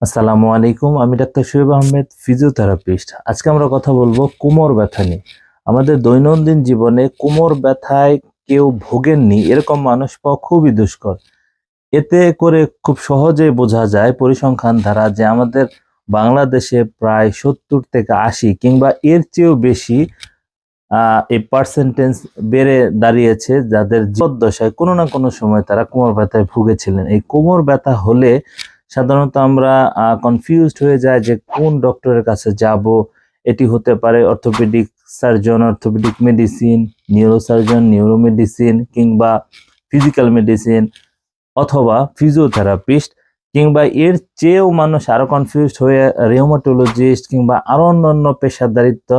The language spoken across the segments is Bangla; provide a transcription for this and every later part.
আসসালামু আলাইকুম। আমি ডাক্তার শোয়েব আহমেদ, ফিজিওথেরাপিস্ট। আজকে আমরা কথা বলবো কোমর ব্যথা নিয়ে। আমাদের দৈনন্দিন জীবনে কোমর ব্যথায় কেউ ভোগেননি এরকম মানুষ পাওয়া খুবই দুষ্কর। এতে করে খুব সহজেই বোঝা যায় পরিসংখ্যান দ্বারা যে আমাদের বাংলাদেশে প্রায় ৭০ থেকে ৮০ কিংবা এর চেয়েও বেশি এই পার্সেন্টেজ বেড়ে দাঁড়িয়েছে যাদের জীবদ্দশায় কোনো না কোনো সময় তারা কোমর ব্যথায় ভুগেছিলেন। এই কোমর ব্যথা হলে সাধারণত আমরা কনফিউজড হয়ে যায় যে কোন ডক্টরের কাছে যাব। এটি হতে পারে orthopaedic surgeon, orthopaedic medicine, neurosurgeon, neuromedicine কিংবা ফিজিক্যাল মেডিসিন অথবা ফিজিওথেরাপিস্ট কিংবা এর চেয়েও মানুষ আরো কনফিউজড হয়ে রিউমাটোলজিস্ট কিংবা আরো অন্যান্য পেশাদারিত্ব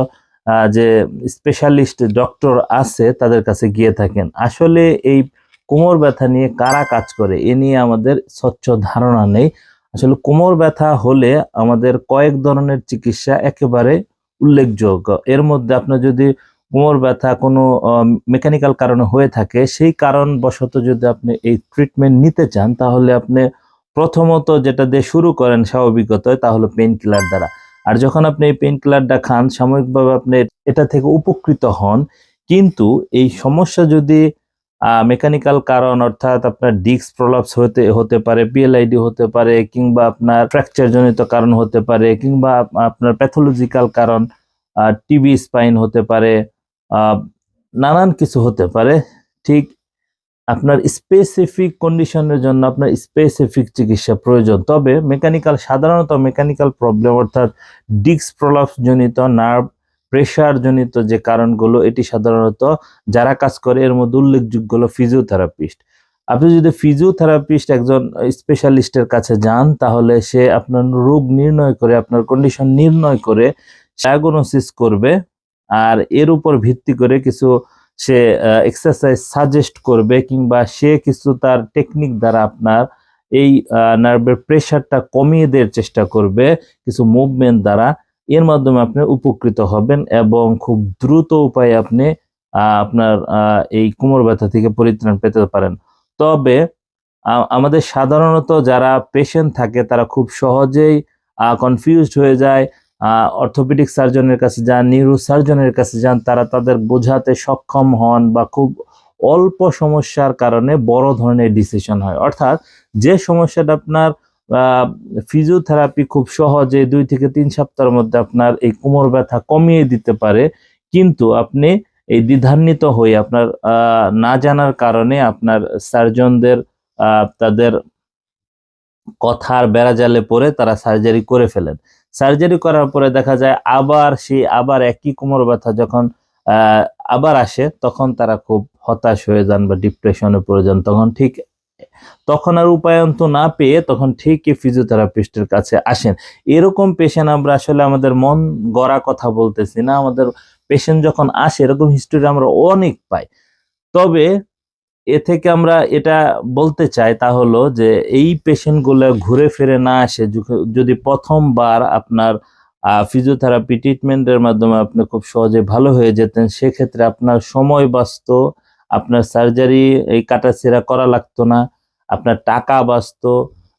যে স্পেশালিস্ট ডক্টর আছে তাদের কাছে গিয়ে থাকেন। আসলে এই কোমর ব্যথা নিয়ে কারা কাজ করে এ নিয়ে আমাদের স্বচ্ছ ধারণা নেই। আসলে কোমর ব্যথা হলে আমাদের কয়েক ধরনের চিকিৎসা একেবারে উল্লেখযোগ্য। এর মধ্যে আপনার যদি কোমর ব্যথা কোনো মেকানিক্যাল কারণে হয়ে থাকে, সেই কারণবশত যদি আপনি এই ট্রিটমেন্ট নিতে চান তাহলে আপনি প্রথমত যেটা দিয়ে শুরু করেন স্বাভাবিকতই তা হলো পেইন কিলার দ্বারা। আর যখন আপনি এই পেইন কিলারটা খান সাময়িকভাবে আপনি এটা থেকে উপকৃত হন, কিন্তু এই সমস্যা যদি মেকানিক্যাল কারণ অর্থাৎ আপনার ডিস্ক প্রলাপস হতে পারে, পিএলআইডি হতে পারে কিংবা আপনার ফ্র্যাকচার জনিত কারণ হতে পারে কিংবা আপনার প্যাথোলজিক্যাল কারণ টিবি স্পাইন হতে পারে, আহ, নানান কিছু হতে পারে। ঠিক আপনার স্পেসিফিক কন্ডিশনের জন্য আপনার স্পেসিফিক চিকিৎসা প্রয়োজন। তবে সাধারণত মেকানিক্যাল প্রবলেম অর্থাৎ ডিস্ক প্রলাপস জনিত, নার্ভ প্রেশার জনিত যে কারণগুলো, এটি সাধারণত যারা কাজ করে এর মধ্যে উল্লেখযোগ্য হলো ফিজিওথেরাপিস্ট। আপনি যদি ফিজিওথেরাপিস্ট একজন স্পেশালিস্টের কাছে যান তাহলে সে আপনার রোগ নির্ণয় করে, আপনার কন্ডিশন নির্ণয় করে ডায়াগনোসিস করবে, আর এর উপর ভিত্তি করে কিছু সে এক্সারসাইজ সাজেস্ট করবে কিংবা সে কিছু তার টেকনিক দ্বারা আপনার এই নার্ভের প্রেশারটা কমিয়ে দেওয়ার চেষ্টা করবে কিছু মুভমেন্ট দ্বারা। এর মাধ্যমে আপনি উপকৃত হবেন এবং খুব দ্রুত উপায়ে আপনি আপনার এই কোমর ব্যথা থেকে পরিত্রাণ পেতে পারেন। তবে আমাদের সাধারণত যারা পেশেন্ট থাকে তারা খুব সহজেই কনফিউজড হয়ে যায়। অর্থোপেডিক সার্জনের কাছে যান, নিউরো সার্জনের কাছে যান, তারা তাদের বোঝাতে সক্ষম হন বা খুব অল্প সমস্যার কারণে বড় ধরনের ডিসিশন হয়। অর্থাৎ যে সমস্যাটা আপনার ফিজিওথেরাপি খুব সহজে 2 থেকে 3 সপ্তাহের মধ্যে আপনার এই কোমর ব্যথা কমিয়ে দিতে পারে, কিন্তু আপনি এই দ্বিধান্বিত হয়ে আপনার না জানার কারণে আপনার সার্জনদের তাদের কথার বেড়াজালে পড়ে তারা সার্জারি করে ফেলেন। সার্জারি করার পরে দেখা যায় আবার একই কোমর ব্যথা যখন আহ, আবার আসে তখন তারা খুব হতাশ হয়ে যান বা ডিপ্রেশনে পড়ে যান। তখন আর উপায়ন্ত না পেয়ে তখন ঠিকই ফিজিওথেরাপিস্টের কাছে আসেন। এরকম পেশেন্ট আমরা আসলে আমাদের মন গড়া কথা বলতেছি না, আমাদের পেশেন্ট যখন আসে এরকম হিস্টোরি আমরা অনেক পাই। তবে এ থেকে আমরা এটা বলতে চাই তা হলো যে এই পেশেন্টগুলো ঘুরে ফিরে না আসে যদি প্রথমবার আপনার ফিজিওথেরাপি ট্রিটমেন্টের মাধ্যমে আপনি খুব সহজে ভালো হয়ে যেতেন, সেক্ষেত্রে আপনার সময় বাঁচত, আপনার সার্জারি এই কাটাছেঁড়া করা লাগতো না, আপনার টাকা বাঁচতো,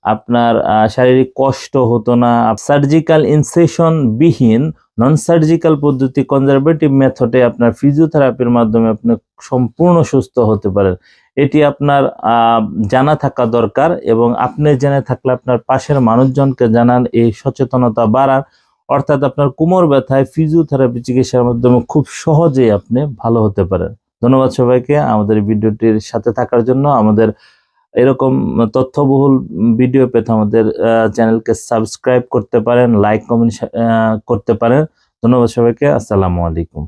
আপনার শারীরিক কষ্ট হতো না। সার্জিক্যাল ইনসেশন বিহীন নন সার্জিক্যাল পদ্ধতি কনজারভেটিভ মেথডে আপনার ফিজিওথেরাপির মাধ্যমে আপনি সম্পূর্ণ সুস্থ হতে পারেন। এটি আপনার জানা থাকা দরকার এবং আপনি জেনে থাকলে আপনার পাশের মানুষজনকে জানান, এই সচেতনতা বাড়ান। অর্থাৎ আপনার কোমর ব্যথায় ফিজিওথেরাপি চিকিৎসার মাধ্যমে খুব সহজেই আপনি ভালো হতে পারেন। ধন্যবাদ সবাইকে আমাদের ভিডিওটির সাথে থাকার জন্য। আমাদের এরকম তথ্যবহুল ভিডিও পেতে আমাদের চ্যানেলকে সাবস্ক্রাইব করতে পারেন, লাইক কমেন্ট করতে পারেন। ধন্যবাদ সবাইকে। আসসালামু আলাইকুম।